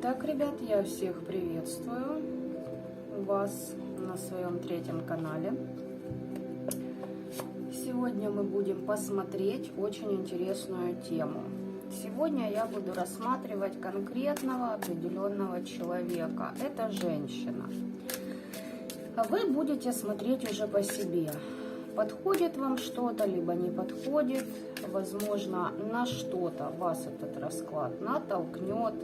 Итак, ребят, я всех приветствую вас на своем третьем канале. Сегодня мы будем посмотреть очень интересную тему. Сегодня я буду рассматривать конкретного определенного человека. Это женщина. А вы будете смотреть уже по себе. Подходит вам что-то, либо не подходит. Возможно, на что-то вас этот расклад натолкнет.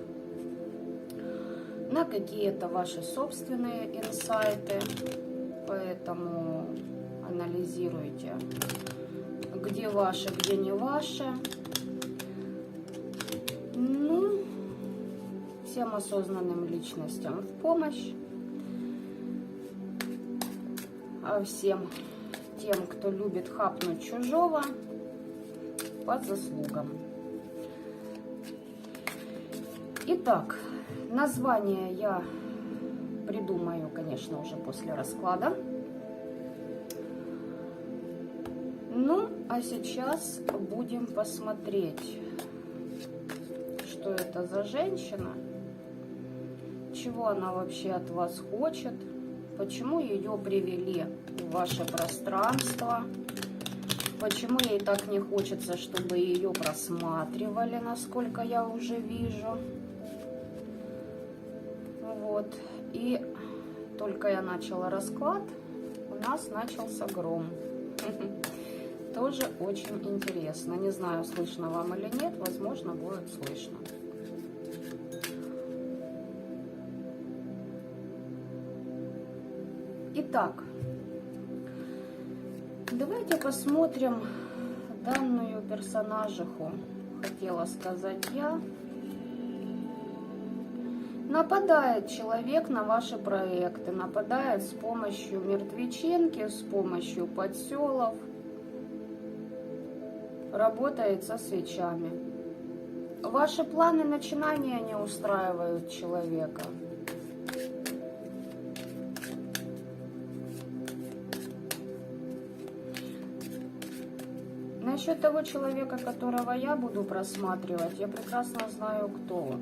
На какие-то ваши собственные инсайты. Поэтому анализируйте, где ваши, где не ваши. Ну, всем осознанным личностям в помощь. А всем тем, кто любит хапнуть чужого, по заслугам. Итак, название я придумаю, конечно, уже после расклада. Ну, а сейчас будем посмотреть, что это за женщина, чего она вообще от вас хочет, почему ее привели в ваше пространство, почему ей так не хочется, чтобы ее просматривали, насколько я уже вижу. Вот. И только я начала расклад, у нас начался гром. Тоже очень интересно. Не знаю, слышно вам или нет, возможно, будет слышно. Итак, давайте посмотрим данную персонажиху, хотела сказать я. Нападает человек на ваши проекты, нападает с помощью мертвечинки, с помощью подселов, работает со свечами. Ваши планы начинания не устраивают человека. Насчет того человека, которого я буду просматривать, я прекрасно знаю, кто он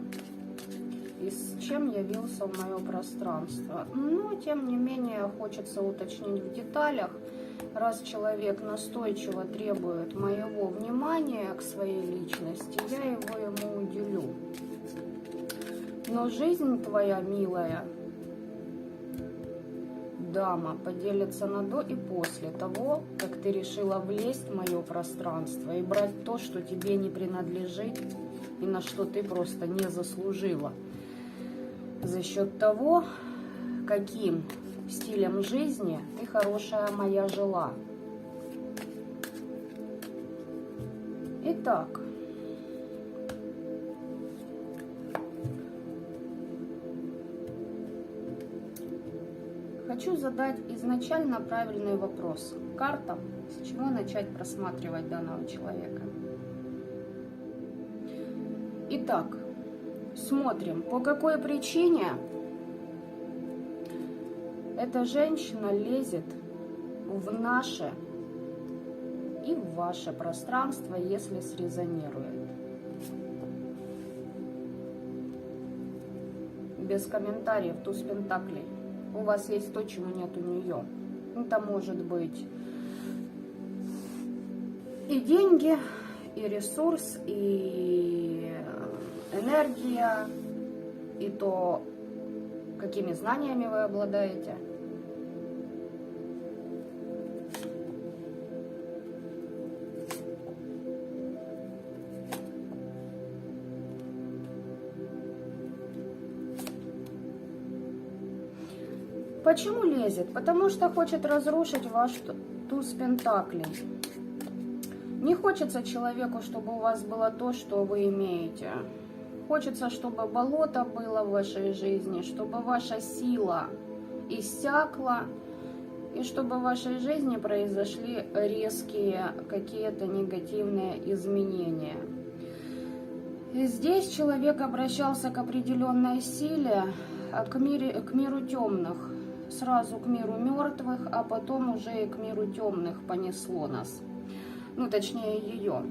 и с чем явился в мое пространство. Но, тем не менее, хочется уточнить в деталях, раз человек настойчиво требует моего внимания к своей личности, я его ему уделю. Но жизнь твоя, милая дама, поделится на до и после того, как ты решила влезть в мое пространство и брать то, что тебе не принадлежит и на что ты просто не заслужила. За счет того, каким стилем жизни ты, хорошая моя, жила. Итак, хочу задать изначально правильный вопрос картам, с чего начать просматривать данного человека. Итак, смотрим, по какой причине эта женщина лезет в наше и в ваше пространство, если срезонирует. Без комментариев, туз пентаклей. У вас есть то, чего нет у нее. Это может быть и деньги, и ресурс, и энергия, и то, какими знаниями вы обладаете. Почему лезет? Потому что хочет разрушить ваш туз пентаклей. Не хочется человеку, чтобы у вас было то, что вы имеете. Хочется, чтобы болото было в вашей жизни, чтобы ваша сила иссякла, и чтобы в вашей жизни произошли резкие какие-то негативные изменения. И здесь человек обращался к определенной силе, к миру темных, сразу к миру мертвых, а потом уже и к миру темных понесло нас. Ну, точнее, ее.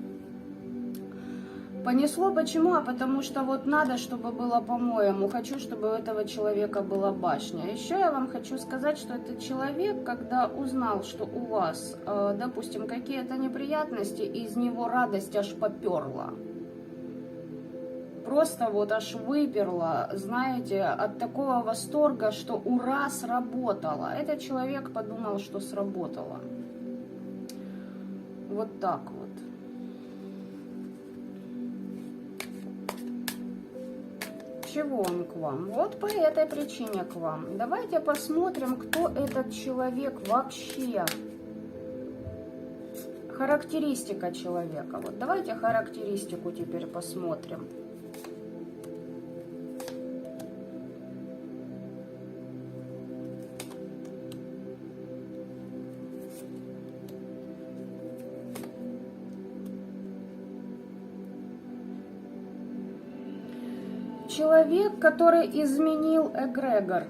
Понесло почему? А потому что вот надо, чтобы было по-моему. Хочу, чтобы у этого человека была башня. Еще я вам хочу сказать, что этот человек, когда узнал, что у вас, допустим, какие-то неприятности, из него радость аж поперла. Просто вот аж выперла, знаете, от такого восторга, что ура, сработало. Этот человек подумал, что сработало. Вот так вот. Чего он к вам? Вот по этой причине к вам. Давайте посмотрим, кто этот человек вообще. Характеристика человека. Вот давайте характеристику теперь посмотрим. Человек, который изменил эгрегор,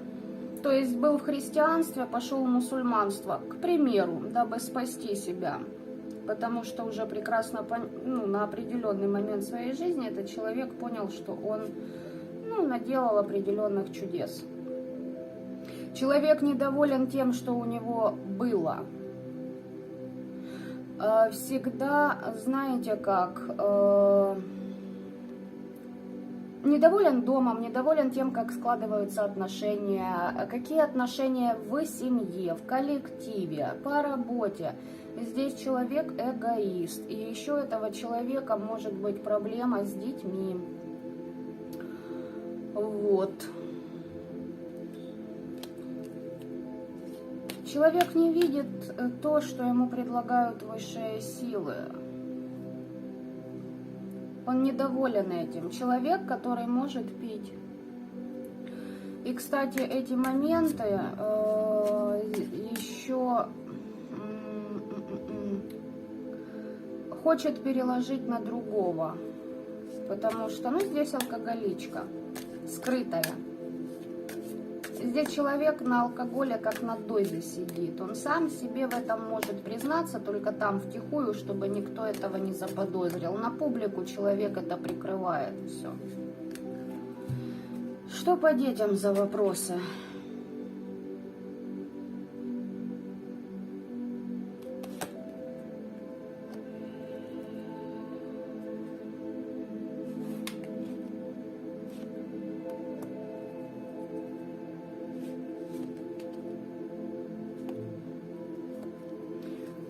то есть был в христианстве, пошел в мусульманство, к примеру, дабы спасти себя, потому что уже прекрасно, на определенный момент своей жизни этот человек понял, что он, наделал определенных чудес. Человек недоволен тем, что у него было. Всегда, знаете как... Недоволен домом, недоволен тем, как складываются отношения, какие отношения в семье, в коллективе, по работе. Здесь человек эгоист. И еще у этого человека может быть проблема с детьми. Вот. Человек не видит то, что ему предлагают высшие силы. Он недоволен этим. Человек, который может пить. И, кстати, эти моменты еще хочет переложить на другого. Потому что, здесь алкоголичка, скрытая. Здесь человек на алкоголе как на дозе сидит. Он сам себе в этом может признаться, только там втихую, чтобы никто этого не заподозрил. На публику человек это прикрывает. Все. Что по детям за вопросы?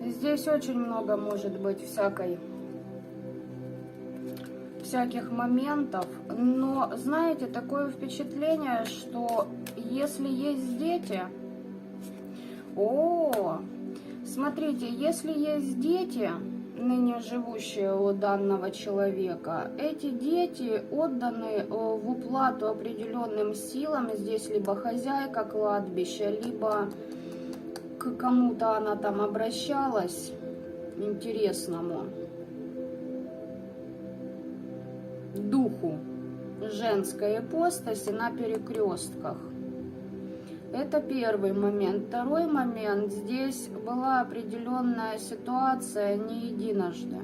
Здесь очень много может быть всяких моментов, но, знаете, такое впечатление, что если есть дети... Смотрите, если есть дети, ныне живущие у данного человека, эти дети отданы в уплату определенным силам, здесь либо хозяйка кладбища, либо... к кому-то она там обращалась, интересному, духу женской ипостаси на перекрестках. Это первый момент. Второй момент. Здесь была определенная ситуация не единожды.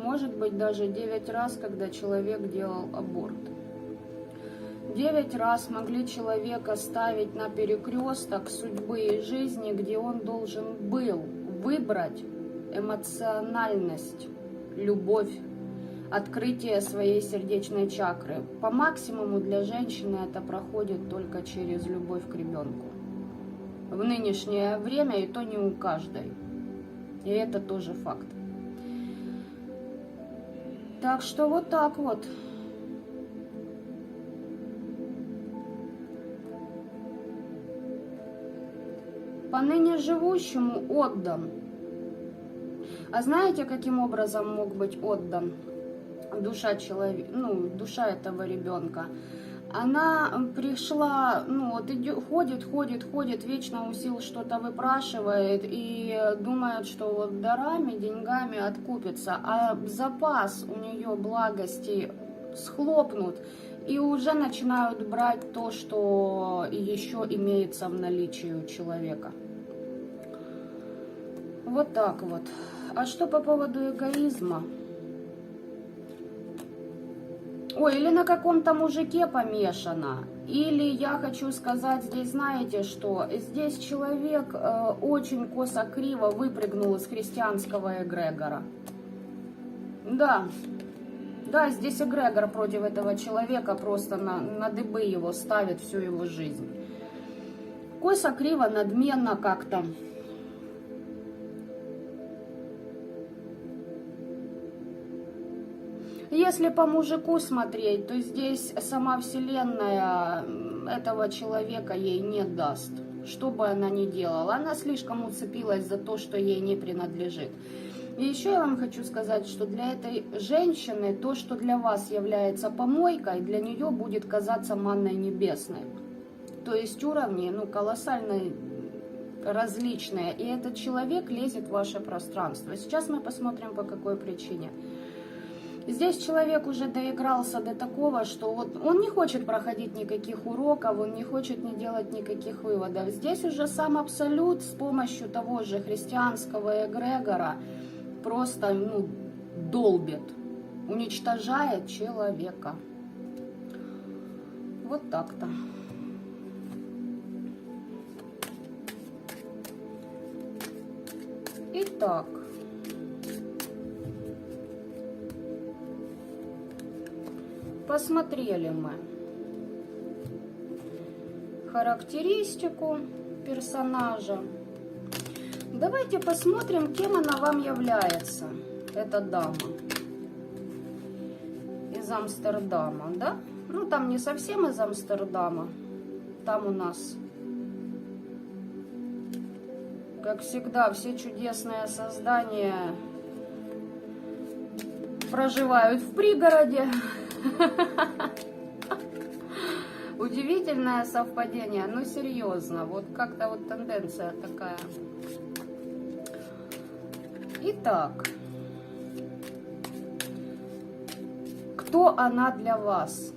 Может быть, даже 9 раз, когда человек делал аборт. 9 раз могли человека ставить на перекресток судьбы и жизни, где он должен был выбрать эмоциональность, любовь, открытие своей сердечной чакры. По максимуму для женщины это проходит только через любовь к ребенку. В нынешнее время и то не у каждой. И это тоже факт. Так что вот так вот. По ныне живущему отдан. А знаете, каким образом мог быть отдан душа человека, душа этого ребенка? Она пришла, ходит, вечно у сил что-то выпрашивает и думает, что вот дарами, деньгами откупится, а запас у нее благости схлопнут, и уже начинают брать то, что еще имеется в наличии у человека. Вот так вот. А что по поводу эгоизма? Ой, или на каком-то мужике помешано. Или я хочу сказать здесь, знаете что? Здесь человек очень косо-криво выпрыгнул из христианского эгрегора. Да. Да, здесь эгрегор против этого человека просто на дыбы его ставит всю его жизнь. Косо-криво, надменно как-то. Если по мужику смотреть, то здесь сама Вселенная этого человека ей не даст. Что бы она ни делала, она слишком уцепилась за то, что ей не принадлежит. И еще я вам хочу сказать, что для этой женщины то, что для вас является помойкой, для нее будет казаться манной небесной. То есть уровни, колоссально различные. И этот человек лезет в ваше пространство. Сейчас мы посмотрим, по какой причине. Здесь человек уже доигрался до такого, что вот он не хочет проходить никаких уроков, он не хочет не делать никаких выводов. Здесь уже сам Абсолют с помощью того же христианского эгрегора просто долбит, уничтожает человека. Вот так-то. Итак. Посмотрели мы характеристику персонажа. Давайте посмотрим, кем она вам является, эта дама из Амстердама, да? Там не совсем из Амстердама. Там у нас, как всегда, все чудесные создания проживают в пригороде. Удивительное совпадение, серьезно, вот как-то вот тенденция такая. Итак, кто она для вас?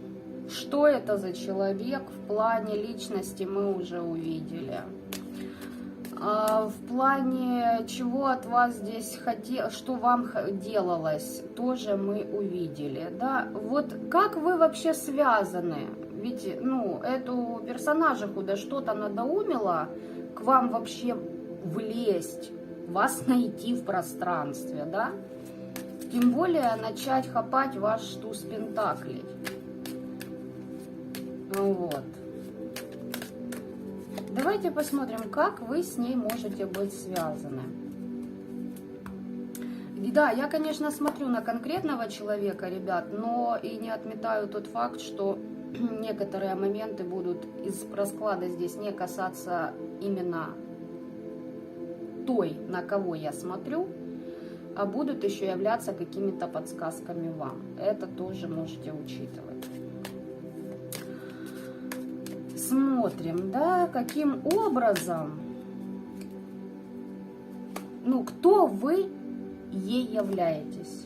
Что это за человек в плане личности мы уже увидели. В плане чего от вас здесь хотел, что вам делалось, тоже мы увидели, да? Вот как вы вообще связаны? Ведь, эту персонажиху, да что-то надоумило к вам вообще влезть, вас найти в пространстве, да? Тем более начать хапать ваш туз пентаклей. Вот. Давайте посмотрим, как вы с ней можете быть связаны. Да, я, конечно, смотрю на конкретного человека, ребят, но и не отметаю тот факт, что некоторые моменты будут из расклада здесь не касаться именно той, на кого я смотрю, а будут еще являться какими-то подсказками вам. Это тоже можете учитывать. Смотрим, да, каким образом, кто вы ей являетесь.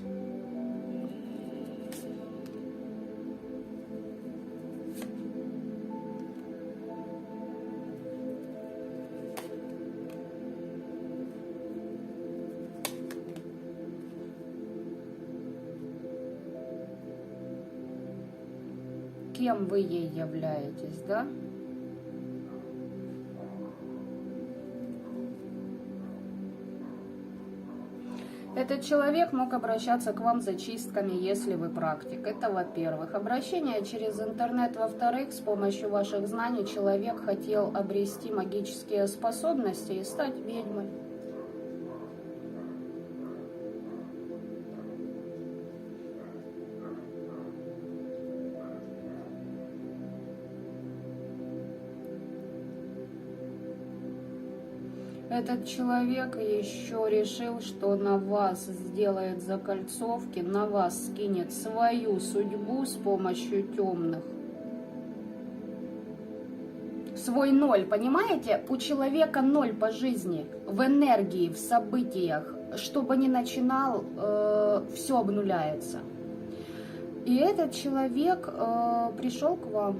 Кем вы ей являетесь, да? Этот человек мог обращаться к вам за чистками, если вы практик. Это во-первых. Обращение через интернет. Во-вторых, с помощью ваших знаний человек хотел обрести магические способности и стать ведьмой. Этот человек еще решил, что на вас сделает закольцовки, на вас скинет свою судьбу с помощью темных. Свой ноль, понимаете? У человека ноль по жизни, в энергии, в событиях. Что бы ни начинал, все обнуляется. И этот человек пришел к вам.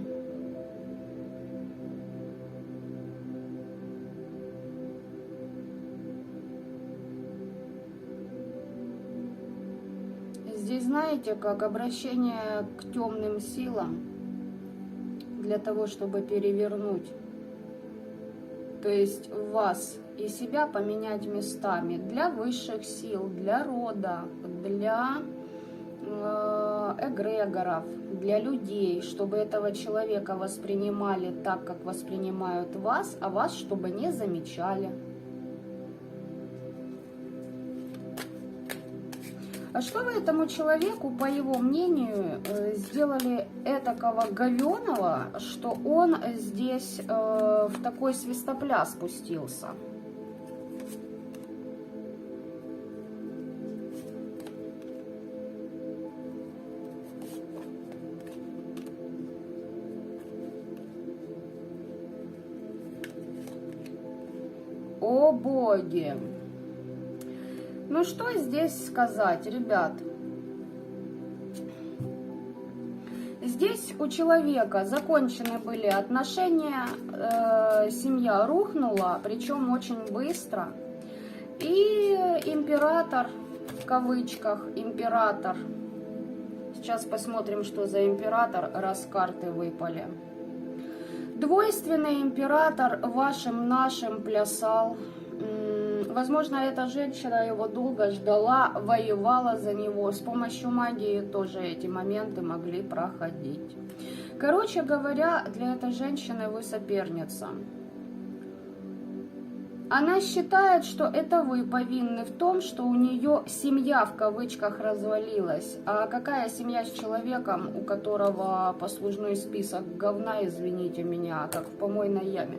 здесь, знаете, как обращение к темным силам для того, чтобы перевернуть. То есть вас и себя поменять местами для высших сил, для рода, для эгрегоров, для людей, чтобы этого человека воспринимали так, как воспринимают вас, а вас чтобы не замечали. А что вы этому человеку, по его мнению, сделали этакого говёного, что он здесь в такой свистопляс спустился? О боги! Ну что здесь сказать, ребят? Здесь у человека закончены были отношения, семья рухнула, причем очень быстро. И император, в кавычках, император. Сейчас посмотрим, что за император, раз карты выпали. Двойственный император вашим нашим плясал. Возможно, эта женщина его долго ждала, воевала за него. С помощью магии тоже эти моменты могли проходить. Короче говоря, для этой женщины вы соперница. Она считает, что это вы повинны в том, что у нее семья в кавычках развалилась. А какая семья с человеком, у которого послужной список говна, извините меня, как в помойной яме?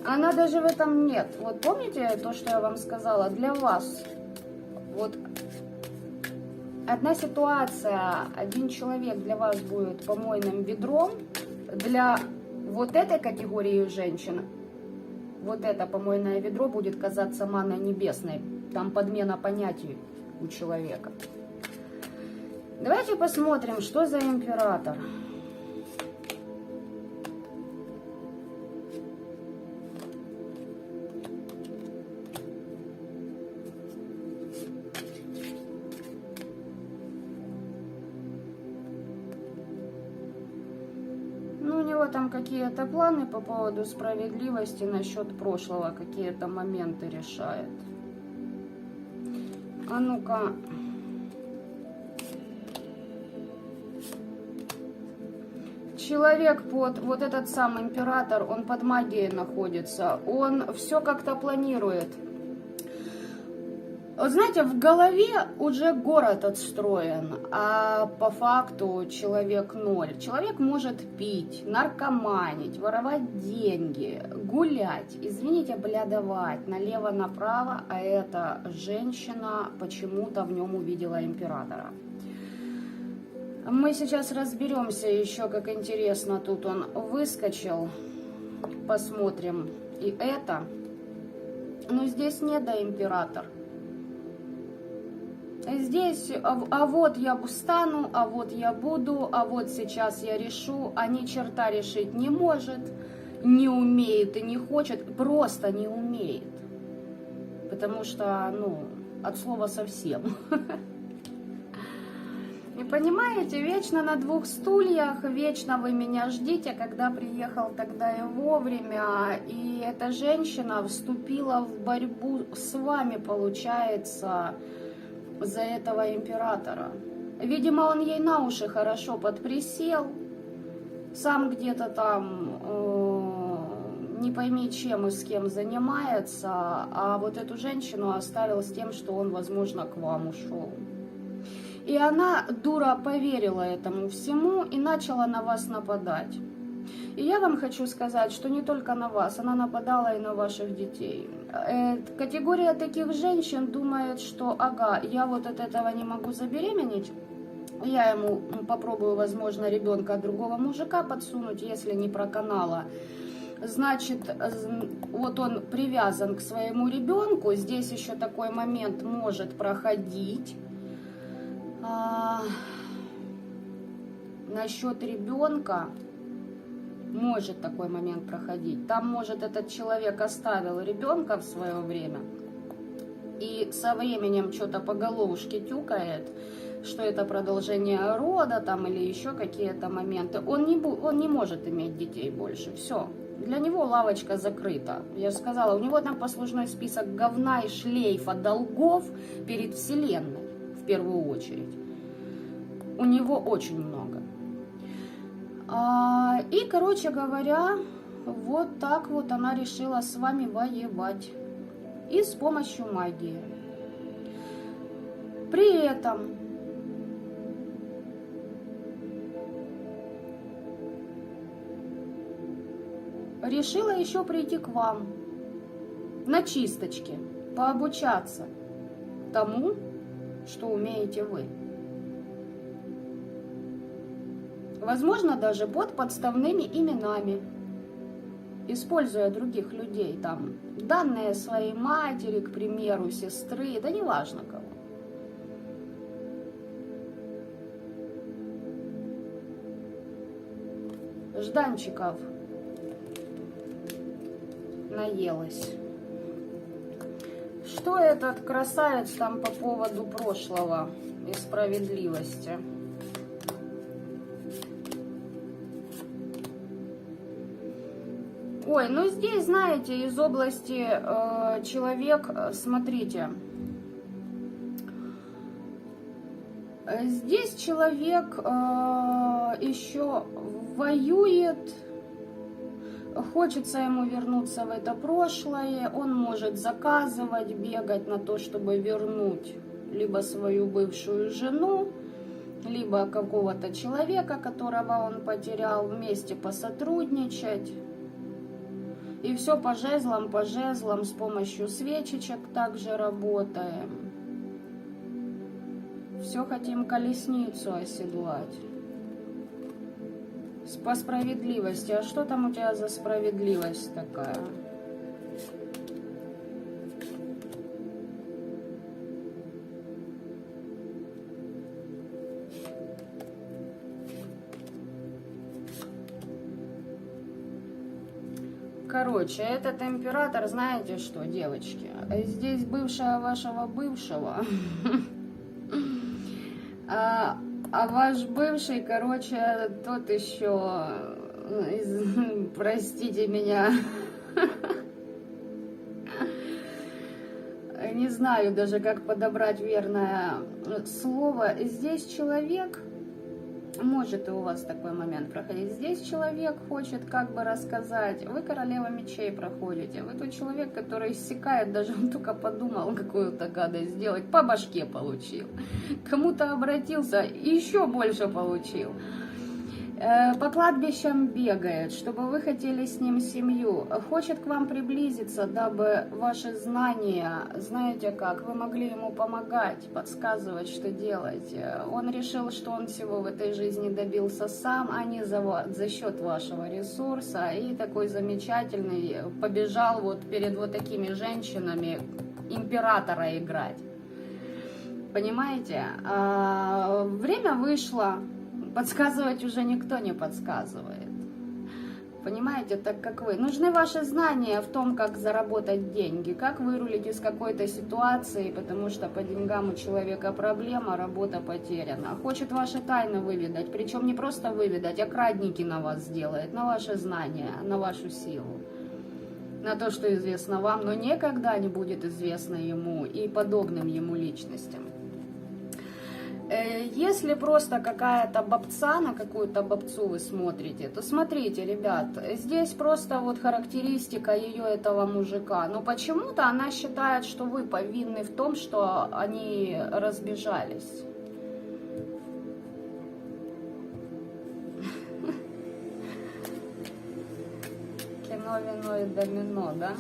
Она даже в этом нет. Вот помните то, что я вам сказала? Для вас. Вот одна ситуация, один человек для вас будет помойным ведром. Для вот этой категории женщин вот это помойное ведро будет казаться манной небесной. Там подмена понятий у человека. Давайте посмотрим, что за император. У него там какие-то планы по поводу справедливости насчет прошлого, какие-то моменты решает. А ну-ка. Человек вот этот сам император, он под магией находится, он все как-то планирует. Вот знаете, в голове уже город отстроен, а по факту человек ноль. Человек может пить, наркоманить, воровать деньги, гулять, извините, блядовать налево-направо, а эта женщина почему-то в нем увидела императора. Мы сейчас разберемся еще, как интересно, тут он выскочил, посмотрим и это. Но здесь не до император. Здесь, а вот я стану, а вот я буду, а вот сейчас я решу, а ни черта решить не может, не умеет и не хочет, просто не умеет. Потому что, от слова совсем. И понимаете, вечно на двух стульях, вечно вы меня ждите, когда приехал, тогда и вовремя. И эта женщина вступила в борьбу с вами, получается, за этого императора. Видимо, он ей на уши хорошо подприсел, сам где-то там не пойми чем и с кем занимается, а вот эту женщину оставил с тем, что он, возможно, к вам ушел. И она, дура, поверила этому всему и начала на вас нападать. И я вам хочу сказать, что не только на вас, она нападала и на ваших детей. Категория таких женщин думает, что ага, я вот от этого не могу забеременеть, я ему попробую, возможно, ребенка от другого мужика подсунуть, если не проканала. Значит, вот он привязан к своему ребенку, здесь еще такой момент может проходить. Насчет ребенка может такой момент проходить. Там, может, этот человек оставил ребенка в свое время. и со временем что-то по головушке тюкает, что это продолжение рода там или еще какие-то моменты, он не может иметь детей больше. Все. Для него лавочка закрыта. Я же сказала, у него там послужной список говна и шлейфа долгов перед Вселенной, в первую очередь. У него очень много. И, короче говоря, вот так вот она решила с вами воевать. И с помощью магии. При этом решила еще прийти к вам на чисточке, пообучаться тому, что умеете вы. Возможно, даже под подставными именами, используя других людей, там, данные своей матери, к примеру, сестры, да неважно кого. Жданчиков наелась. Что этот красавец там по поводу прошлого и справедливости? Ой, ну здесь, знаете, из области человек, смотрите, здесь человек еще воюет, хочется ему вернуться в это прошлое, он может заказывать, бегать на то, чтобы вернуть либо свою бывшую жену, либо какого-то человека, которого он потерял, вместе посотрудничать. И все по жезлам, с помощью свечечек также работаем. Все хотим колесницу оседлать. По справедливости. А что там у тебя за справедливость такая? Короче, этот император, знаете что, девочки? Здесь бывшая вашего бывшего. А ваш бывший, короче, тот еще, простите меня, не знаю даже, как подобрать верное слово. Здесь человек, может и у вас такой момент проходить, здесь человек хочет как бы рассказать, вы королева мечей проходите, вы тот человек, который иссякает, даже он только подумал какую-то гадость сделать, по башке получил, кому-то обратился, еще больше получил. По кладбищам бегает, чтобы вы хотели с ним семью, хочет к вам приблизиться, дабы ваши знания, знаете как, вы могли ему помогать, подсказывать, что делать. Он решил, что он всего в этой жизни добился сам, а не за счет вашего ресурса, и такой замечательный побежал вот перед вот такими женщинами императора играть. Понимаете? Время вышло. Подсказывать уже никто не подсказывает. Понимаете, так как вы. Нужны ваши знания в том, как заработать деньги, как вырулить из какой-то ситуации, потому что по деньгам у человека проблема, работа потеряна. Хочет ваши тайны выведать, причем не просто выведать, а крадники на вас сделает, на ваши знания, на вашу силу. На то, что известно вам, но никогда не будет известно ему и подобным ему личностям. Если просто какая-то бабца, на какую-то бабцу вы смотрите, то смотрите, ребят, здесь просто вот характеристика ее этого мужика. Но почему-то она считает, что вы повинны в том, что они разбежались. Кино, вино и домино, да?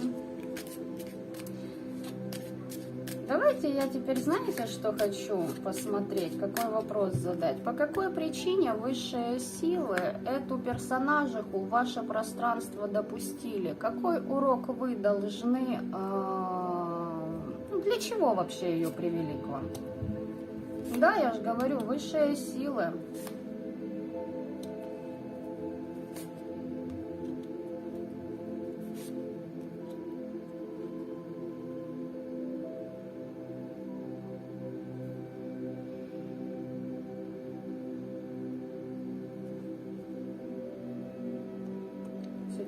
Давайте я теперь, знаете, что хочу посмотреть, какой вопрос задать. По какой причине высшие силы эту персонажиху в ваше пространство допустили? Какой урок вы должны... для чего вообще ее привели к вам? Да, я же говорю, высшие силы.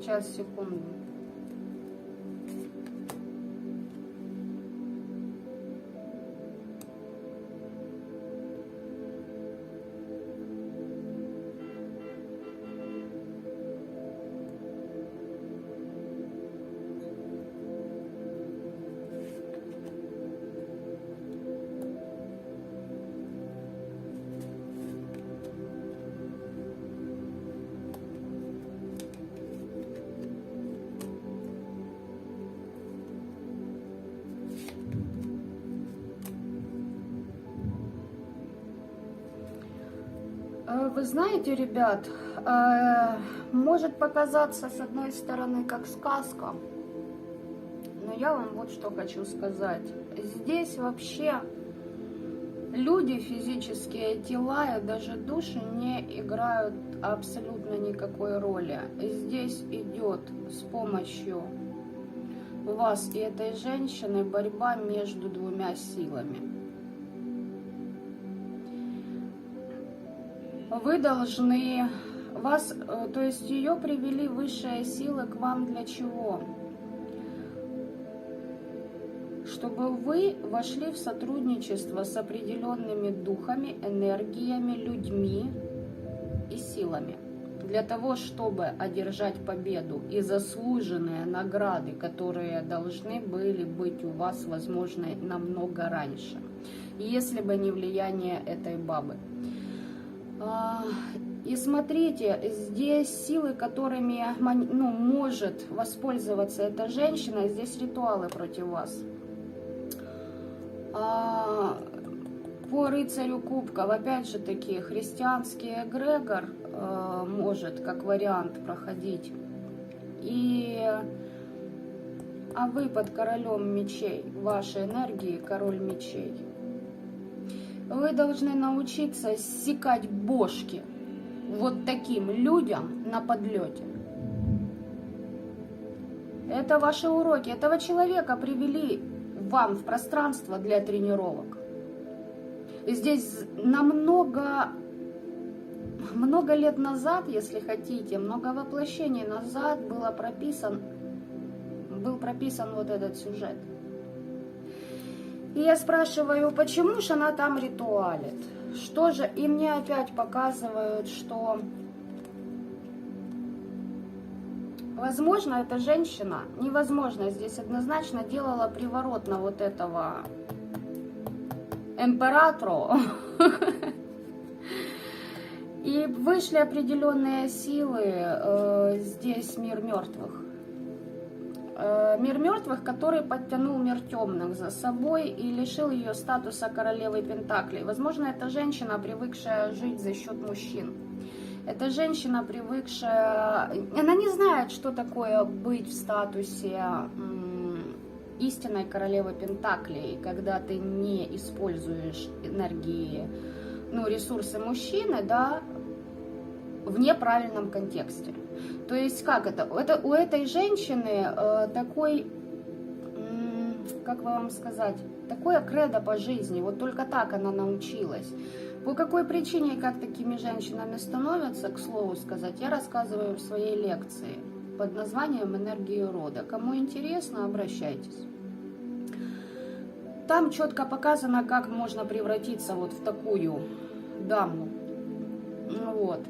Сейчас, секунду. Вы знаете, ребят, может показаться с одной стороны как сказка, но я вам вот что хочу сказать. Здесь вообще люди, физические тела и даже души не играют абсолютно никакой роли. Здесь идет с помощью вас и этой женщины борьба между двумя силами. Вы должны, то есть ее привели высшие силы к вам для чего? Чтобы вы вошли в сотрудничество с определенными духами, энергиями, людьми и силами. Для того, чтобы одержать победу и заслуженные награды, которые должны были быть у вас, возможно, намного раньше, если бы не влияние этой бабы. И смотрите, здесь силы, которыми может воспользоваться эта женщина, здесь ритуалы против вас. По рыцарю кубков, опять же таки, христианский эгрегор может как вариант проходить. А вы под королем мечей, вашей энергии король мечей. Вы должны научиться секать бошки вот таким людям на подлете. Это ваши уроки. Этого человека привели вам в пространство для тренировок. И здесь много лет назад, если хотите, много воплощений назад был прописан вот этот сюжет. И я спрашиваю, почему же она там ритуалит? Что же? И мне опять показывают, что, возможно, эта женщина, невозможно, здесь однозначно делала приворот на вот этого императора. И вышли определенные силы, здесь мир мертвых. Мир мертвых, который подтянул мир темных за собой и лишил ее статуса королевы Пентаклей. Возможно, это женщина, привыкшая жить за счет мужчин. Это женщина, привыкшая... Она не знает, что такое быть в статусе истинной королевы Пентаклей, когда ты не используешь энергии, ресурсы мужчины, да, в неправильном контексте. То есть как это? У этой женщины такой, как вам сказать, такое кредо по жизни. Вот только так она научилась. По какой причине и как такими женщинами становятся, к слову сказать, я рассказываю в своей лекции под названием «Энергия рода». Кому интересно, обращайтесь. Там четко показано, как можно превратиться вот в такую даму. Вот.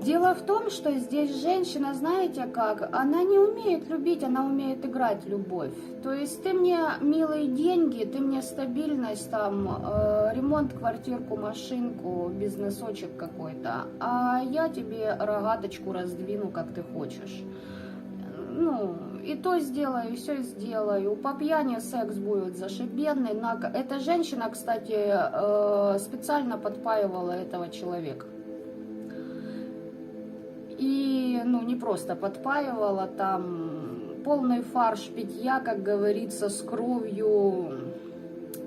Дело в том, что здесь женщина, знаете как, она не умеет любить, она умеет играть в любовь. То есть ты мне милые деньги, ты мне стабильность, там, ремонт, квартирку, машинку, бизнесочек какой-то, а я тебе рогаточку раздвину, как ты хочешь. И то сделаю, и все сделаю. По пьяни секс будет зашибенный. Эта женщина, кстати, специально подпаивала этого человека. И, не просто подпаивала, там полный фарш питья, как говорится, с кровью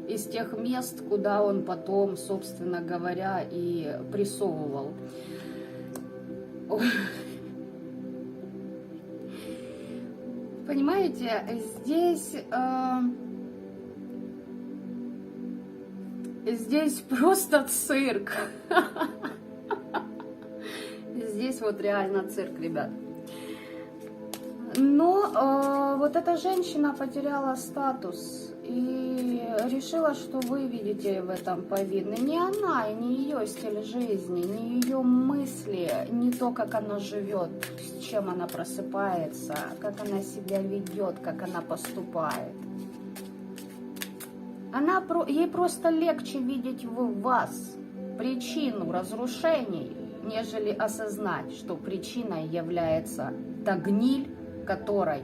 из тех мест, куда он потом, собственно говоря, и прессовывал. Понимаете, здесь просто цирк. Здесь вот реально цирк, ребят. Но вот эта женщина потеряла статус и решила, что вы видите в этом повинной. Не она, и не ее стиль жизни, не ее мысли, не то, как она живет, с чем она просыпается, как она себя ведет, как она поступает. Ей просто легче видеть в вас причину разрушений, нежели осознать, что причиной является та гниль, которой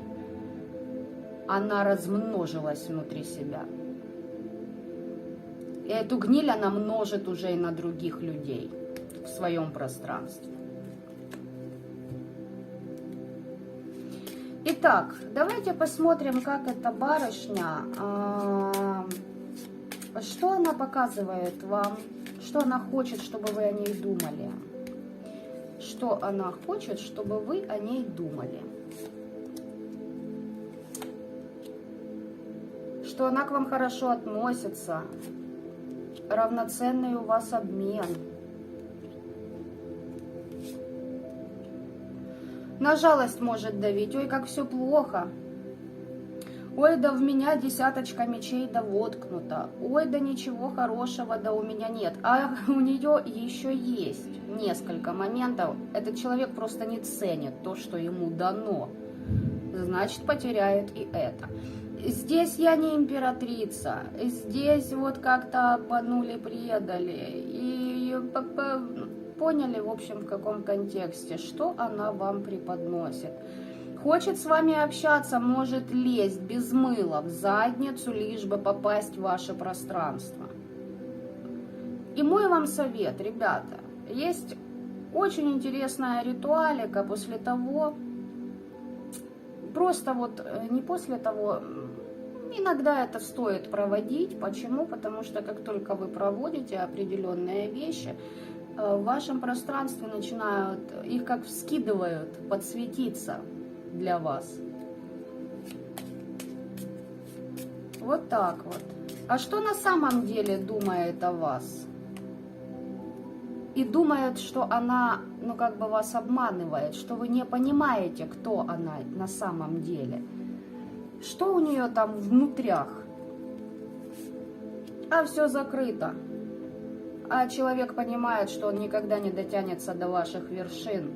она размножилась внутри себя. И эту гниль она множит уже и на других людей в своем пространстве. Итак, давайте посмотрим, как эта барышня, что она показывает вам, что она хочет, чтобы вы о ней думали. Что она хочет, чтобы вы о ней думали. Что она к вам хорошо относится. Равноценный у вас обмен. На жалость может давить. Ой, как все плохо. Ой, да в меня десяточка мечей да воткнута. Ой, да ничего хорошего да у меня нет. А у нее еще есть несколько моментов. Этот человек просто не ценит то, что ему дано. Значит, потеряет и это. Здесь я не императрица. Здесь вот как-то обманули, предали. И поняли, в общем, в каком контексте, что она вам преподносит. Хочет с вами общаться, может лезть без мыла в задницу, лишь бы попасть в ваше пространство. И мой вам совет, ребята, есть очень интересная ритуалика после того, просто вот не после того, иногда это стоит проводить. Почему? Потому что как только вы проводите определенные вещи, в вашем пространстве начинают, их как вскидывают, подсветиться для вас. Вот так вот. А что на самом деле думает о вас? И думает, что она, ну как бы вас обманывает, что вы не понимаете, кто она на самом деле. Что у нее там внутрях? А все закрыто. А человек понимает, что он никогда не дотянется до ваших вершин,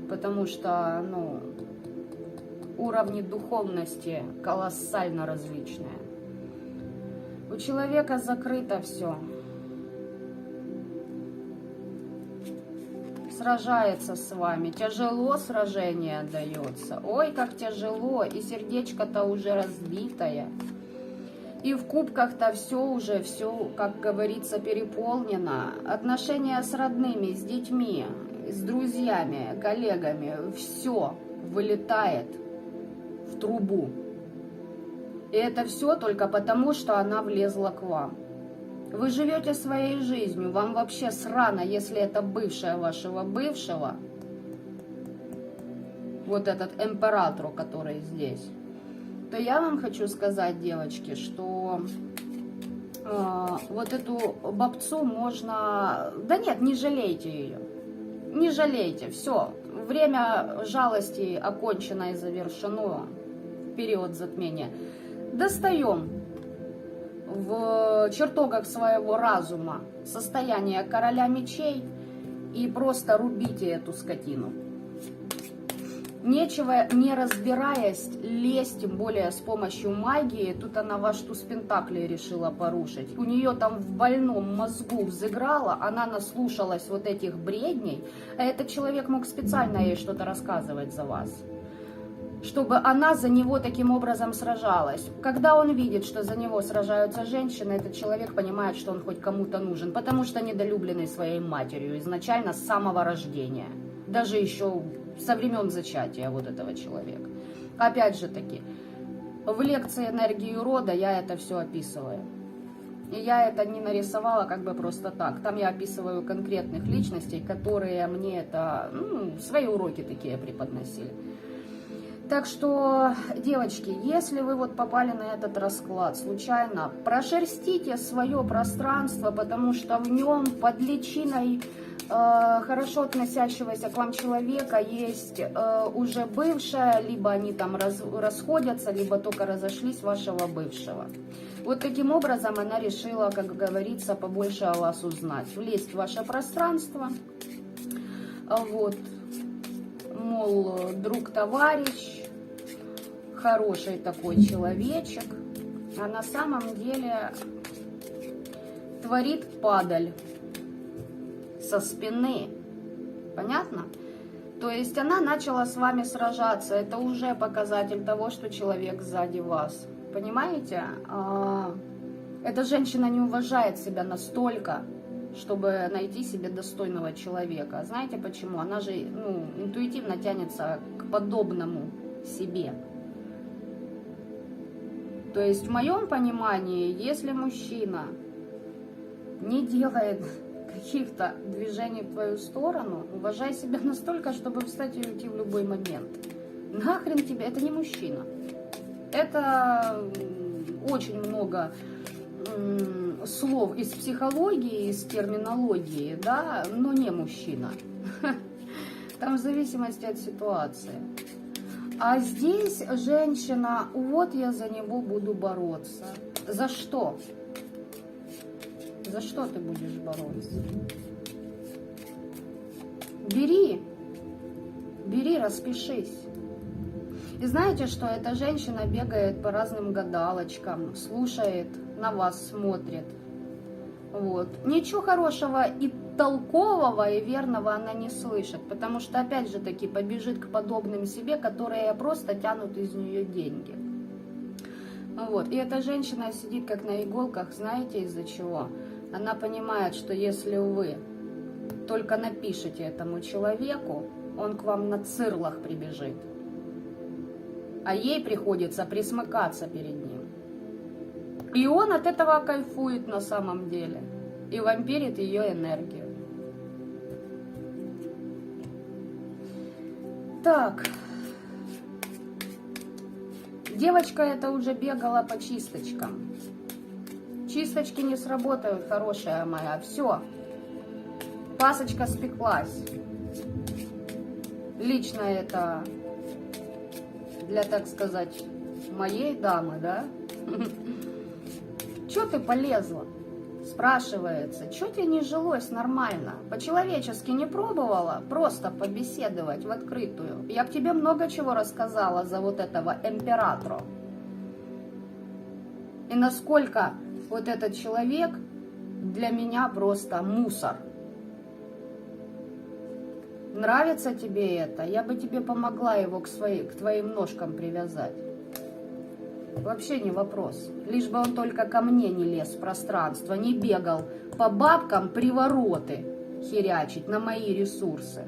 потому что, ну, уровни духовности колоссально различные. У человека закрыто все. Сражается с вами. Тяжело сражение дается. Ой, как тяжело. И сердечко-то уже разбитое. И в кубках-то все, как говорится, переполнено. Отношения с родными, с детьми, с друзьями, коллегами. Все вылетает в трубу. И это все только потому, что она влезла к вам. Вы живете своей жизнью, вам вообще срано, если это бывшая вашего бывшего, вот этот император, который здесь, то я вам хочу сказать, девочки, что вот эту бабцу можно... Да нет, не жалейте ее, не жалейте, все, время жалости окончено и завершено, период затмения. Достаем в чертогах своего разума состояние короля мечей и просто рубите эту скотину. Нечего, не разбираясь, лезть, тем более с помощью магии. Тут она ваш туз пентаклей решила порушить. У нее там в больном мозгу взыграла, она наслушалась вот этих бредней, а этот человек мог специально ей что-то рассказывать за вас, чтобы она за него таким образом сражалась. Когда он видит, что за него сражаются женщины, этот человек понимает, что он хоть кому-то нужен, потому что недолюбленный своей матерью изначально с самого рождения, даже еще со времен зачатия вот этого человека. Опять же таки, в лекции «Энергии рода» я это все описываю. И я это не нарисовала как бы просто так. Там я описываю конкретных личностей, которые мне это, свои уроки такие преподносили. Так что, девочки, если вы вот попали на этот расклад случайно, прошерстите свое пространство, потому что в нем под личиной хорошо относящегося к вам человека есть уже бывшая, либо они там расходятся, либо только разошлись вашего бывшего. Вот таким образом она решила, как говорится, побольше о вас узнать, влезть в ваше пространство, вот, мол, друг-товарищ, хороший такой человечек, а на самом деле творит падаль со спины. Понятно? То есть она начала с вами сражаться. Это уже показатель того, что человек сзади вас. Понимаете? Эта женщина не уважает себя настолько, чтобы найти себе достойного человека. Знаете почему? Она же интуитивно тянется к подобному себе. То есть в моем понимании, если мужчина не делает каких-то движений в твою сторону, уважай себя настолько, чтобы встать и уйти в любой момент. Нахрен тебе, это не мужчина. Это очень много слов из психологии, из терминологии, да, но не мужчина. Там в зависимости от ситуации. А здесь женщина, вот я за него буду бороться. За что? За что ты будешь бороться? Бери, распишись. И знаете, что эта женщина бегает по разным гадалочкам, слушает, на вас смотрит. Вот. Ничего хорошего и толкового, и верного она не слышит, потому что, опять же таки, побежит к подобным себе, которые просто тянут из нее деньги. Вот. И эта женщина сидит как на иголках, знаете, из-за чего? Она понимает, что если вы только напишите этому человеку, он к вам на цирлах прибежит. А ей приходится присмыкаться перед ним. И он от этого кайфует на самом деле. И вампирит ее энергию. Так. Девочка эта уже бегала по чисточкам. Чисточки не сработают, хорошая моя. Все. Пасочка спеклась. Лично это для, так сказать, моей дамы, да? Чё ты полезла? Спрашивается. Чё тебе не жилось нормально? По-человечески не пробовала? Просто побеседовать в открытую. Я к тебе много чего рассказала за вот этого императора. И насколько вот этот человек для меня просто мусор. Нравится тебе это? Я бы тебе помогла его к твоим ножкам привязать. Вообще не вопрос. Лишь бы он только ко мне не лез в пространство, не бегал по бабкам привороты херячить на мои ресурсы.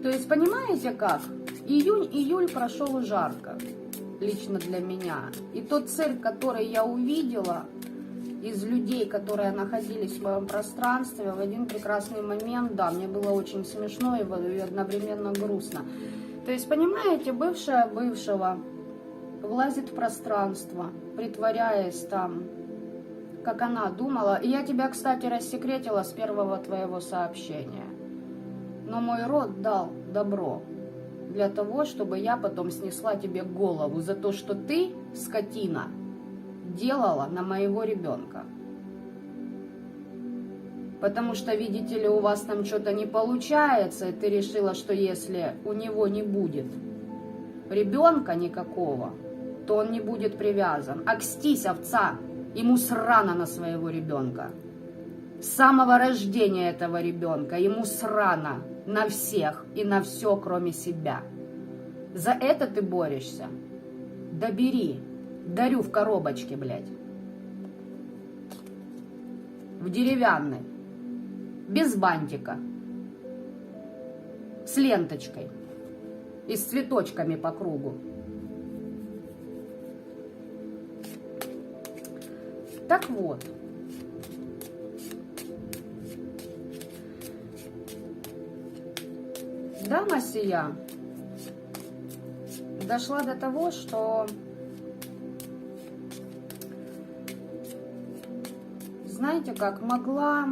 То есть, понимаете как? Июнь прошел жарко. Лично для меня. И тот цирк, который я увидела из людей, которые находились в моем пространстве, в один прекрасный момент, да, мне было очень смешно и одновременно грустно. То есть, понимаете, бывшая бывшего влазит в пространство, притворяясь там, как она думала. И я тебя, кстати, рассекретила с первого твоего сообщения. Но мой род дал добро для того, чтобы я потом снесла тебе голову за то, что ты, скотина, делала на моего ребенка. Потому что, видите ли, у вас там что-то не получается, и ты решила, что если у него не будет ребенка никакого, то он не будет привязан. Окстись, овца, ему срано на своего ребенка. С самого рождения этого ребенка ему срано на всех и на все, кроме себя. За это ты борешься? Да бери, дарю в коробочке, блядь. В деревянной. Без бантика, с ленточкой и с цветочками по кругу. Так вот, Дама сия дошла до того, что, знаете как, могла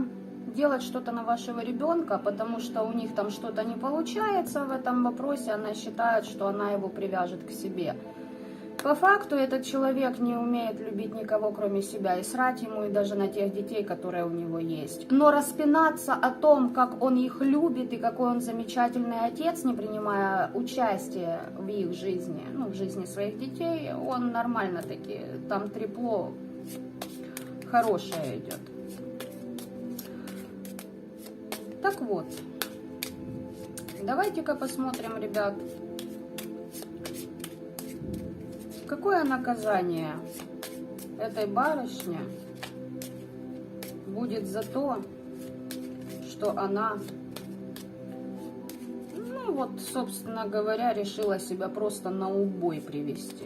делать что-то на вашего ребенка, потому что у них там что-то не получается в этом вопросе, она считает, что она его привяжет к себе. По факту этот человек не умеет любить никого, кроме себя, и срать ему и даже на тех детей, которые у него есть. Но распинаться о том, как он их любит и какой он замечательный отец, не принимая участия в их жизни, ну, в жизни своих детей, он нормально таки, там трепло хорошее идет. Так вот, давайте-ка посмотрим, ребят, какое наказание этой барышне будет за то, что она, ну вот, собственно говоря, решила себя просто на убой привести.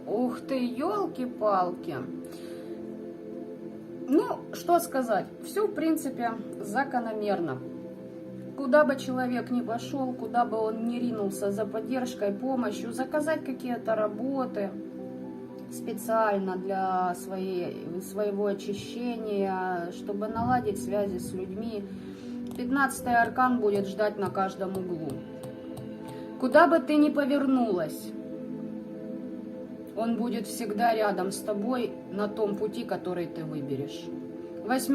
Ух ты, елки-палки. Ну, что сказать, все в принципе закономерно. Куда бы человек ни пошел, куда бы он ни ринулся за поддержкой, помощью, заказать какие-то работы специально для своего очищения, чтобы наладить связи с людьми. 15-й аркан будет ждать на каждом углу. Куда бы ты ни повернулась, он будет всегда рядом с тобой на том пути, который ты выберешь. 8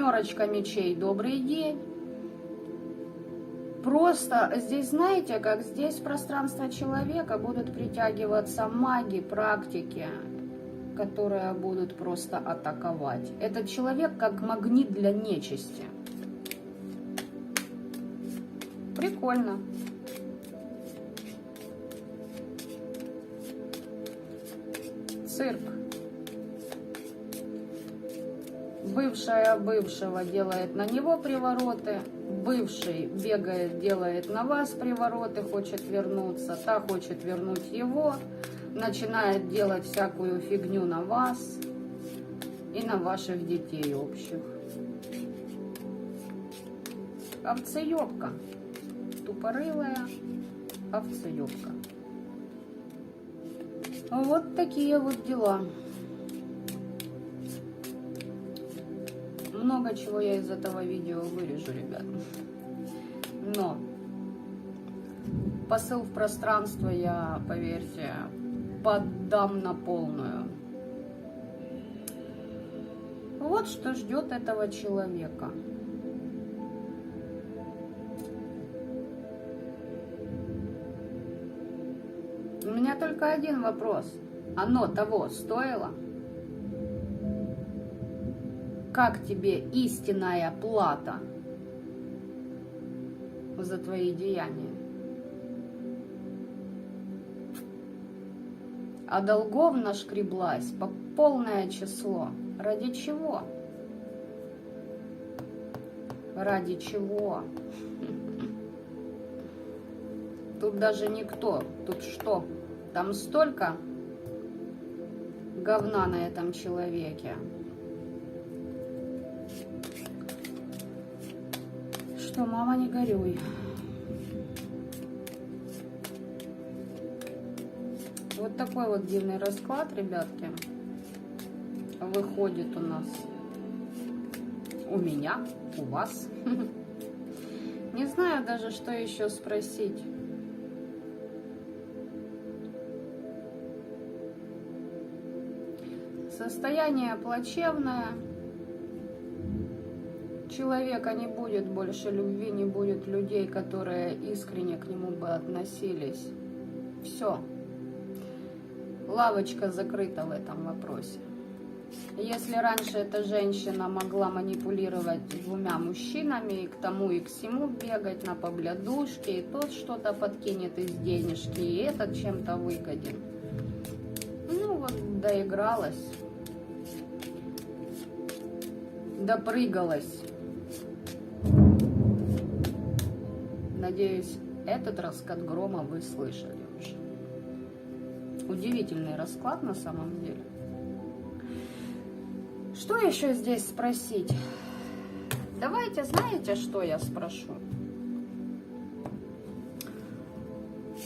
мечей, добрый день. Просто здесь, знаете, как здесь в пространство человека будут притягиваться маги, практики, которые будут просто атаковать. Этот человек как магнит для нечисти. Прикольно. Цирк. Бывшая бывшего делает на него привороты, бывший бегает, делает на вас привороты, хочет вернуться, та хочет вернуть его, начинает делать всякую фигню на вас и на ваших детей общих. Овцеёбка, тупорылая овцеёбка. Вот такие вот дела. Много чего я из этого видео вырежу, ребят. Но посыл в пространство я, поверьте, поддам на полную. Вот что ждет этого человека. У меня только один вопрос. Оно того стоило? Как тебе истинная плата за твои деяния? А долгов нашкреблась по полное число. Ради чего? Ради чего? Тут даже никто. Тут что? Там столько говна на этом человеке, что мама не горюй. Вот такой вот дивный расклад, ребятки, выходит у нас. У меня, у вас. Не знаю даже, что еще спросить. Состояние плачевное. Человека не будет больше любви, не будет людей, которые искренне к нему бы относились. Все. Лавочка закрыта в этом вопросе. Если раньше эта женщина могла манипулировать двумя мужчинами, и к тому и к сему бегать на поблядушке, и тот что-то подкинет из денежки, и этот чем-то выгоден. Ну вот, доигралась. Допрыгалась. Надеюсь, этот раскат грома вы слышали уже. Удивительный расклад на самом деле. Что еще здесь спросить? Давайте, знаете, что я спрошу?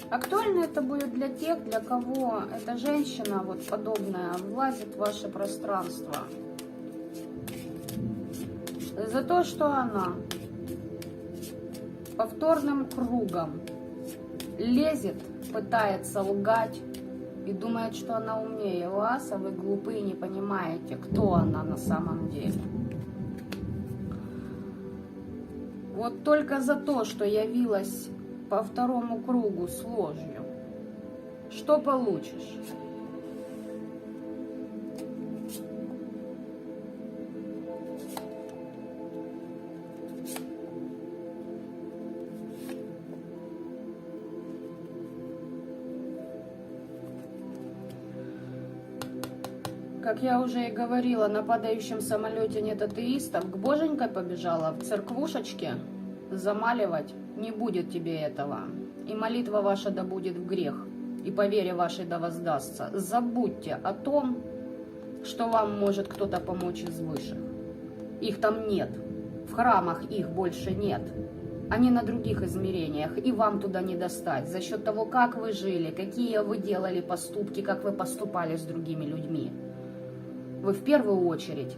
Актуально это будет для тех, для кого эта женщина, вот подобная, влазит в ваше пространство. За то, что она повторным кругом лезет, пытается лгать и думает, что она умнее вас, а вы глупые, не понимаете, кто она на самом деле. Вот только за то, что явилась по второму кругу с ложью, что получишь? Как я уже и говорила, на падающем самолете нет атеистов. К боженькой побежала в церквушечке замаливать. Не будет тебе этого. И молитва ваша да будет в грех, и по вере вашей да воздастся. Забудьте о том, что вам может кто-то помочь из высших. Их там нет. В храмах их больше нет. Они на других измерениях, и вам туда не достать. За счет того, как вы жили, какие вы делали поступки, как вы поступали с другими людьми. Вы в первую очередь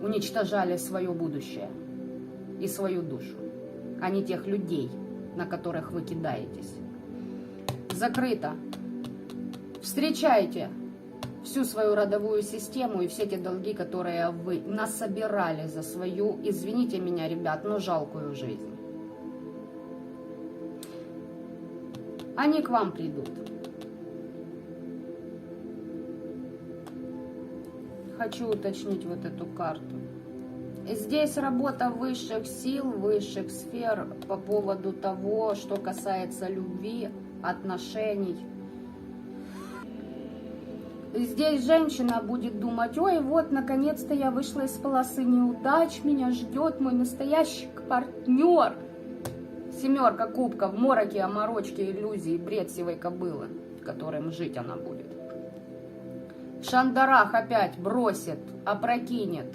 уничтожали свое будущее и свою душу, а не тех людей, на которых вы кидаетесь. Закрыто. Встречайте всю свою родовую систему и все те долги, которые вы насобирали за свою, извините меня, ребят, но жалкую жизнь. Они к вам придут. Хочу уточнить вот эту карту. Здесь работа высших сил, высших сфер по поводу того, что касается любви, отношений. Здесь женщина будет думать: ой, вот, наконец-то я вышла из полосы неудач, меня ждет мой настоящий партнер. Семерка кубков, мороки, оморочки, иллюзии, бред сивой кобылы, которым жить она будет. Шандарах опять бросит, опрокинет.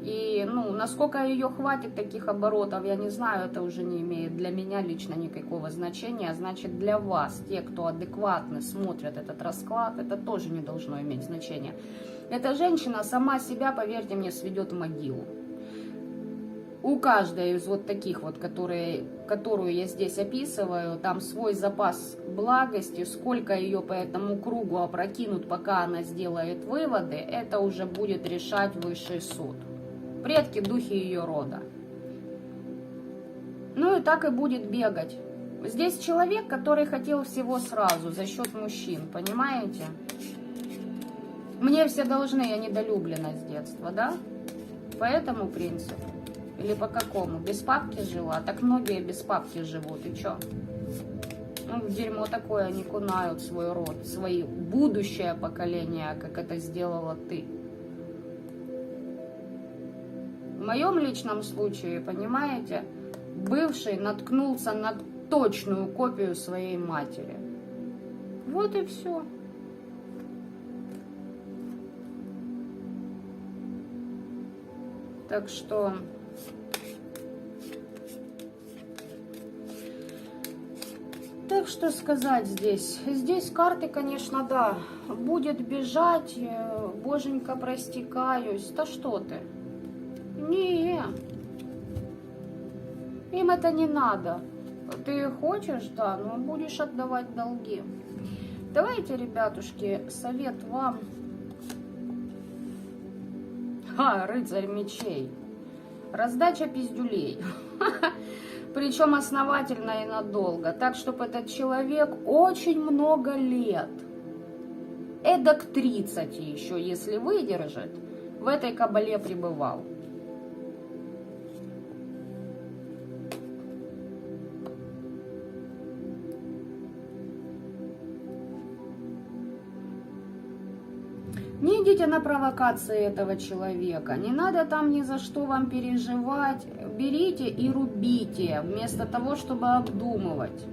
И, насколько ее хватит таких оборотов, я не знаю, это уже не имеет для меня лично никакого значения. Значит, для вас, те, кто адекватно смотрят этот расклад, это тоже не должно иметь значения. Эта женщина сама себя, поверьте мне, сведет в могилу. У каждой из вот таких вот, которую я здесь описываю, там свой запас благости, сколько ее по этому кругу опрокинут, пока она сделает выводы, это уже будет решать высший суд. Предки, духи ее рода. Ну и так и будет бегать. Здесь человек, который хотел всего сразу за счет мужчин, понимаете? Мне все должны, я недолюблена с детства, да? По этому принципу. Или по какому? Без папки жила? Так многие без папки живут. И чё? В дерьмо такое они кунают свой род, свои будущее поколение, как это сделала ты. В моем личном случае, понимаете, бывший наткнулся на точную копию своей матери. Вот и все. Так что... Так что сказать здесь? Здесь карты, конечно, да. Будет бежать, боженька, прости, каюсь. Да что ты? Не. Им это не надо. Ты хочешь, да, но будешь отдавать долги. Давайте, ребятушки, совет вам. Рыцарь мечей. Раздача пиздюлей. Причем основательно и надолго. Так, чтобы этот человек очень много лет, эдак 30 еще, если выдержит, в этой кабале пребывал. Не идите на провокации этого человека. Не надо там ни за что вам переживать. Берите и рубите, вместо того, чтобы обдумывать.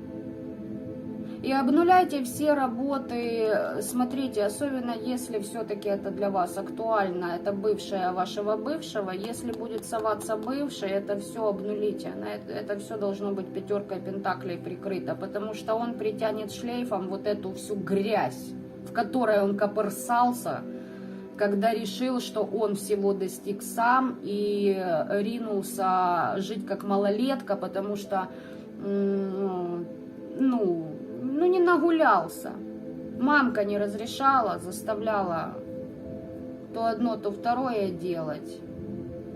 И обнуляйте все работы, смотрите, особенно если все-таки это для вас актуально, это бывшая вашего бывшего, если будет соваться бывший, это все обнулите, это все должно быть 5 пентаклей прикрыто, потому что он притянет шлейфом вот эту всю грязь, в которой он копырсался, когда решил, что он всего достиг сам и ринулся жить как малолетка, потому что, не нагулялся. Мамка не разрешала, заставляла то одно, то второе делать,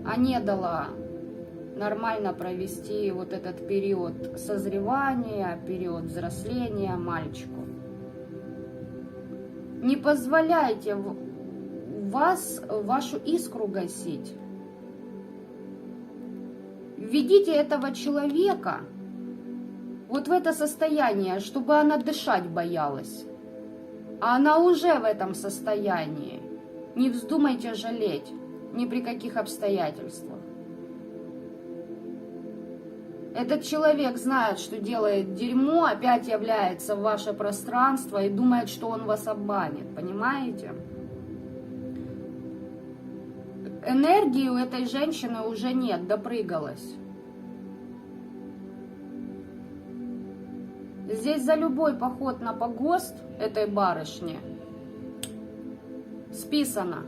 а не дала нормально провести вот этот период созревания, период взросления мальчику. Не позволяйте вашу искру гасить. Введите этого человека вот в это состояние, чтобы она дышать боялась. А она уже в этом состоянии. Не вздумайте жалеть ни при каких обстоятельствах. Этот человек знает, что делает дерьмо, опять является в ваше пространство и думает, что он вас обманет. Понимаете? Энергии у этой женщины уже нет, допрыгалась. Здесь за любой поход на погост этой барышни списано.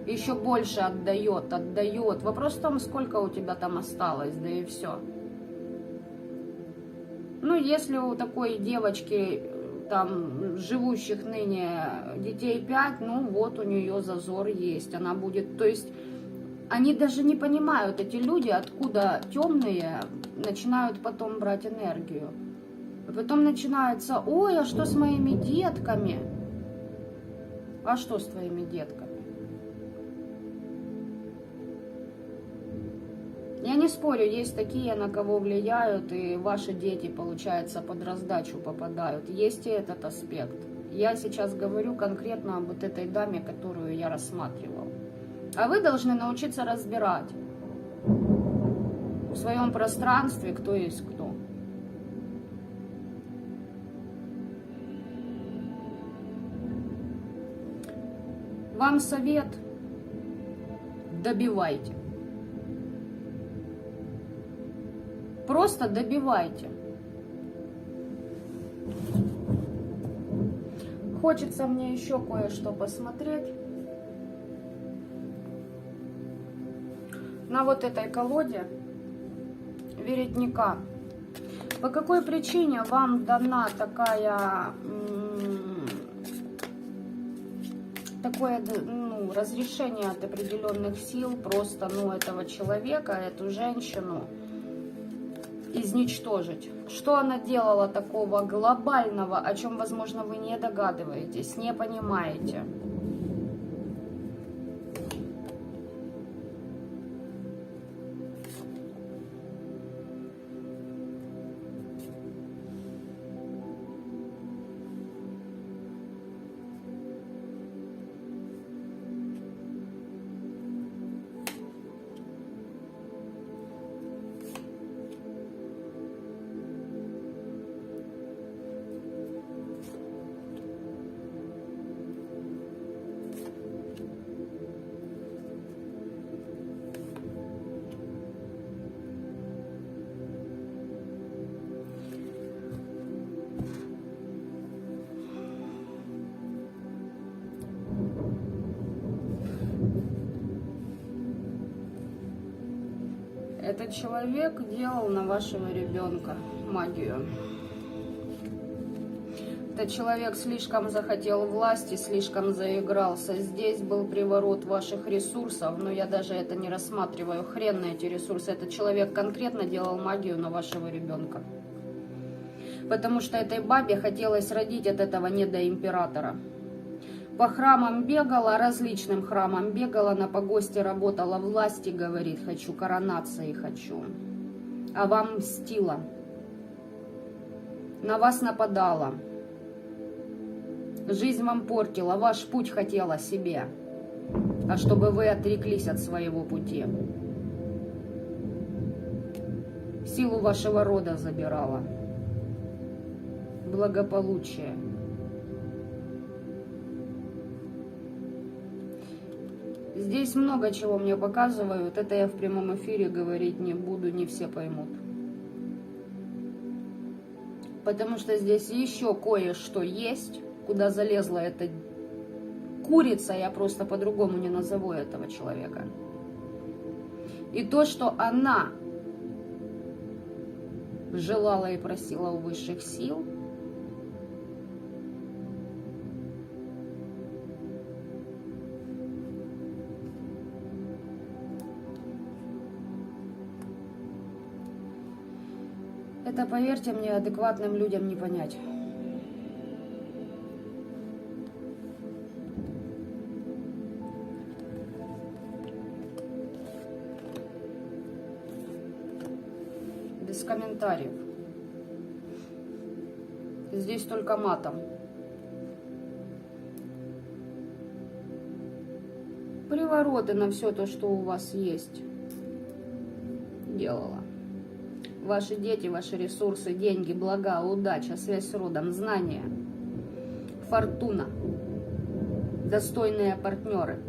Еще больше отдает. Вопрос в том, сколько у тебя там осталось, да и все. Ну, если у такой девочки, там, живущих ныне детей 5, ну, вот у нее зазор есть. Она будет, то есть, они даже не понимают, эти люди, откуда темные начинают потом брать энергию. И потом начинается: ой, а что с моими детками? А что с твоими детками? Я не спорю, есть такие, на кого влияют, и ваши дети, получается, под раздачу попадают. Есть и этот аспект. Я сейчас говорю конкретно об вот этой даме, которую я рассматривал. А вы должны научиться разбирать в своем пространстве, кто есть кто. Вам совет: добивайте. Просто добивайте. Хочется мне еще кое-что посмотреть. На вот этой колоде веретника. По какой причине вам дана такое разрешение от определенных сил просто, этого человека, эту женщину изничтожить? Что она делала такого глобального, о чем, возможно, вы не догадываетесь, не понимаете? Этот человек делал на вашего ребенка магию. Этот человек слишком захотел власти, слишком заигрался. Здесь был приворот ваших ресурсов, но я даже это не рассматриваю. Хрен на эти ресурсы. Этот человек конкретно делал магию на вашего ребенка. Потому что этой бабе хотелось родить от этого недоимператора. По храмам бегала, различным храмам бегала, на погосте работала, власти, говорит, хочу, коронации хочу. А вам мстила. На вас нападала. Жизнь вам портила, ваш путь хотела себе. А чтобы вы отреклись от своего пути. Силу вашего рода забирала. благополучие. Здесь много чего мне показывают. Это я в прямом эфире говорить не буду, не все поймут. Потому что здесь еще кое-что есть, куда залезла эта курица, я просто по-другому не назову этого человека. И то, что она желала и просила у высших сил, это, поверьте мне, адекватным людям не понять. Без комментариев. Здесь только матом. Привороты на все то, что у вас есть, делала. Ваши дети, ваши ресурсы, деньги, блага, удача, связь с родом, знания, фортуна, достойные партнеры,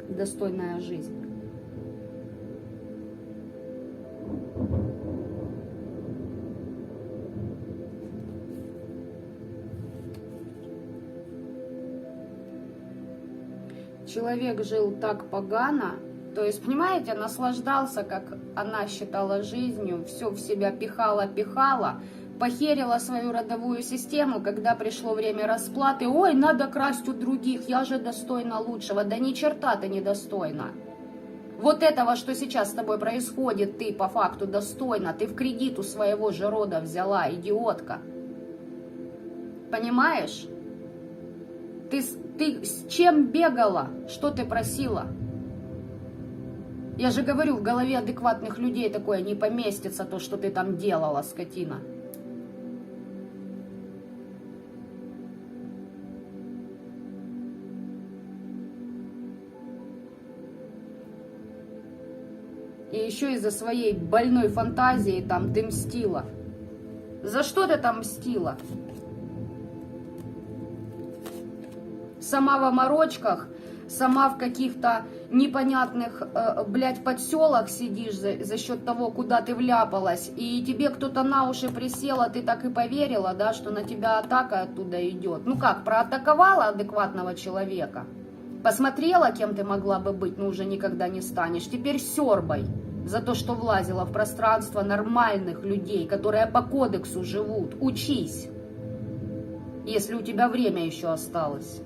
достойная жизнь. Человек жил так погано, то есть, понимаете, наслаждался, как она считала жизнью, все в себя пихала, похерила свою родовую систему, когда пришло время расплаты. Ой, надо красть у других, я же достойна лучшего. Да ни черта ты не достойна. Вот этого, что сейчас с тобой происходит, ты по факту достойна. Ты в кредит у своего же рода взяла, идиотка. Понимаешь? Ты с чем бегала? Что ты просила? Я же говорю, в голове адекватных людей такое не поместится, то, что ты там делала, скотина. И еще из-за своей больной фантазии там ты мстила. За что ты там мстила? Сама в оморочках, сама в каких-то непонятных, блядь, подселах сидишь за счет того, куда ты вляпалась, и тебе кто-то на уши присел, а ты так и поверила, да, что на тебя атака оттуда идет. Ну как, проатаковала адекватного человека? Посмотрела, кем ты могла бы быть, но уже никогда не станешь. Теперь сёрбай за то, что влазила в пространство нормальных людей, которые по кодексу живут. Учись, если у тебя время еще осталось.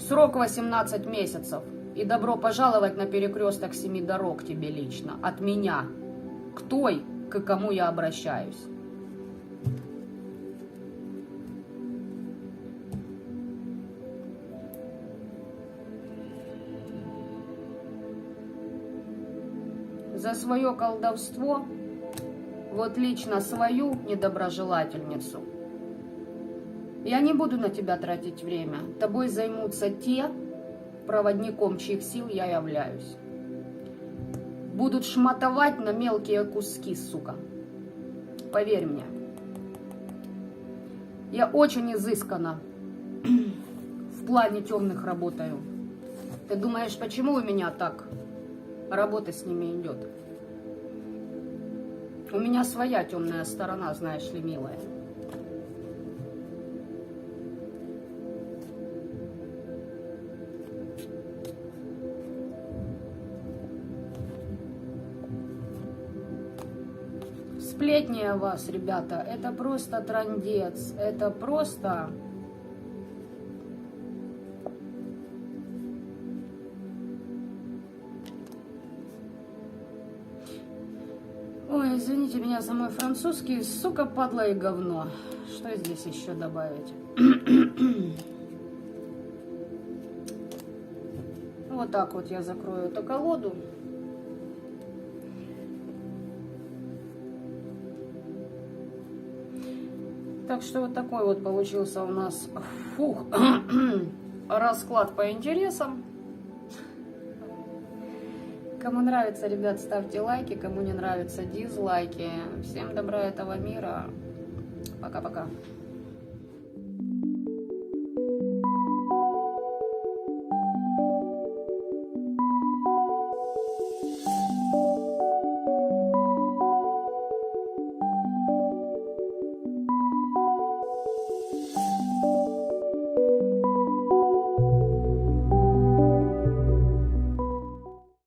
Срок 18 месяцев. И добро пожаловать на перекресток 7 дорог тебе лично. От меня. К той, к кому я обращаюсь. За свое колдовство, вот лично свою недоброжелательницу, я не буду на тебя тратить время. Тобой займутся те, проводником чьих сил я являюсь. Будут шматовать на мелкие куски, сука. Поверь мне. Я очень изысканно в плане темных работаю. Ты думаешь, почему у меня так работа с ними идет? У меня своя темная сторона, знаешь ли, милая. Сплетни о вас, ребята, это просто трындец, это просто... Ой, извините меня за мой французский, сука, падла и говно. Что здесь еще добавить? Вот так вот я закрою эту колоду. Так что вот такой вот получился у нас расклад по интересам. Кому нравится, ребят, ставьте лайки, кому не нравится, дизлайки. Всем добра этого мира. Пока-пока.